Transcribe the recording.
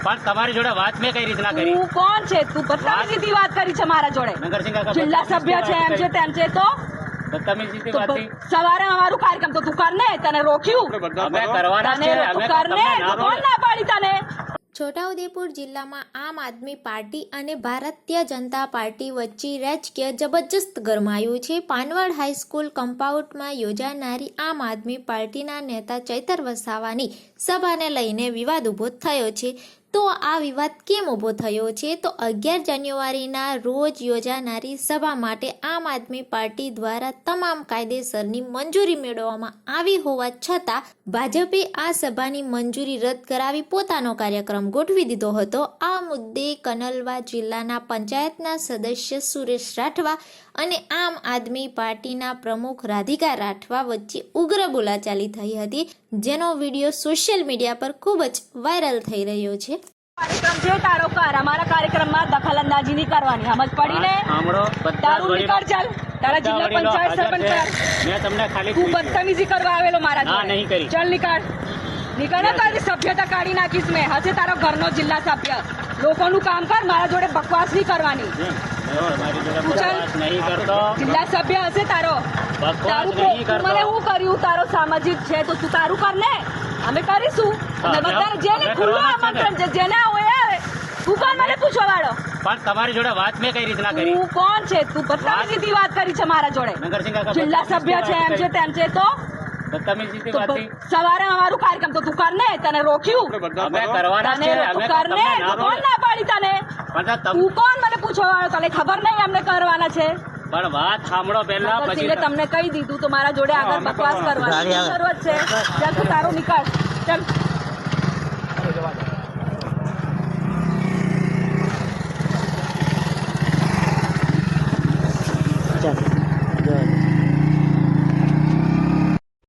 પણ તમારી જોડે વાત મેં કઈ રીતના કરી? તું કોણ છે? તું બદતમીજીથી વાત કરી છે મારા જોડે? નગરસિંહ કાકા જિલ્લા સભ્ય છે એમ છે તેમ છે તો બદતમીજીથી તો વાત થઈ? સવારે અમારું કાર્યક્રમ તો તું કર ને, તને રોક્યું? અમે કરવાના જ છે. તું અમે કર ને, તમને ના કોણ ના પાડી તને? છોટાઉદેપુર જિલ્લામાં આમ આદમી પાર્ટી અને ભારતીય જનતા પાર્ટી વચ્ચે રાજકીય જબરજસ્ત ગરમાયું છે. પાનવડ હાઈસ્કૂલ કમ્પાઉન્ડમાં યોજાનારી આમ આદમી પાર્ટીના નેતા ચૈતર વસાવાની સભાને લઈને વિવાદ ઊભો થયો છે. તો આ વિવાદ કેમ ઊભો થયો છે? તો 11 જાન્યુઆરીના રોજ યોજાનારી સભા માટે આમ આદમી પાર્ટી દ્વારા તમામ કાયદેસરની મંજૂરી મેળવવામાં આવી હોવા છતાં ભાજપે આ સભાની મંજૂરી રદ કરાવી પોતાનો કાર્યક્રમ ગોઠવી દીધો હતો. આ મુદ્દે કનલવા જિલ્લાના પંચાયતના સદસ્ય સુરેશ રાઠવા અને આમ આદમી પાર્ટીના પ્રમુખ રાધિકા રાઠવા વચ્ચે ઉગ્ર બોલાચાલી થઈ હતી, જેનો વિડીયો સોશિયલ મીડિયા પર ખૂબ જ વાયરલ થઈ રહ્યો છે. કાર્યક્રમ છે તારો કર, અમારા કાર્યક્રમમાં દખલ અંદાજી નહીં કરવાની, સમજ પડી ને? સાંભળો, બધા તારું વડીલો- નીકળ ચાલ, તારા જિલ્લા બધા પંચાયત વડીલો સરપંચ હાજર છે. કર. મેં તમને ખાલી તું પૂછ્યું. બદતમીજી કરવા આવેલો મારા ના, જોડે? નહીં કરી. ચાલ નીકળ, નીકળ ને, તારી સભ્યતા કાઢી નાખીશ મેં. હશે તારો ઘરનો જિલ્લા સભ્ય, લોકોનું કામ કર, મારા જોડે બકવાસ નહીં કરવાની. મારી જોડે તું ચાલ. બકવાસ નહીં કરતો. જિલ્લા સભ્ય હશે તારો, બકવાસ તારું નહીં તું મને કરતો. હું કર્યું? તારો સામાજિક છે તો તું તારું કર ને, અમે કરીશું. અમે બધાને જેને અમે ખુલ્લું કરવાના જ છે ને. આમંત્રણ છે, જેને હોય આવે. તું કોણ મને પૂછવા વાળો? પણ તમારી જોડે વાત મેં કઈ રીતના કરી? તું કોણ છે? તું બદતમીજીથી વાત કરી છે મારા જોડે? નગરસિંહ કાકા જિલ્લા સભ્ય છે એમ છે તેમ છે તો બદતમીજીથી તો વાત થઈ? સવારે અમારું કાર્યક્રમ તો તું કર ને, તને રોક્યું? અમે કરવાના જ તને છે. તું અમે કર ને, તમને ના કોણ પાડી? ના પાડી તને? પણ તું કોણ મને પૂછવા વાળો? તને ખબર નહીં અમને કરવાના છે? પણ વાત સાંભળો પહેલા, પછી નગરસિંહે તમને કહી દીધું તો મારા જોડે આગળ બકવાસ કરવાની જરૂરત છે. ચાલ તું તારું નીકળ, ચાલ. ચાલ.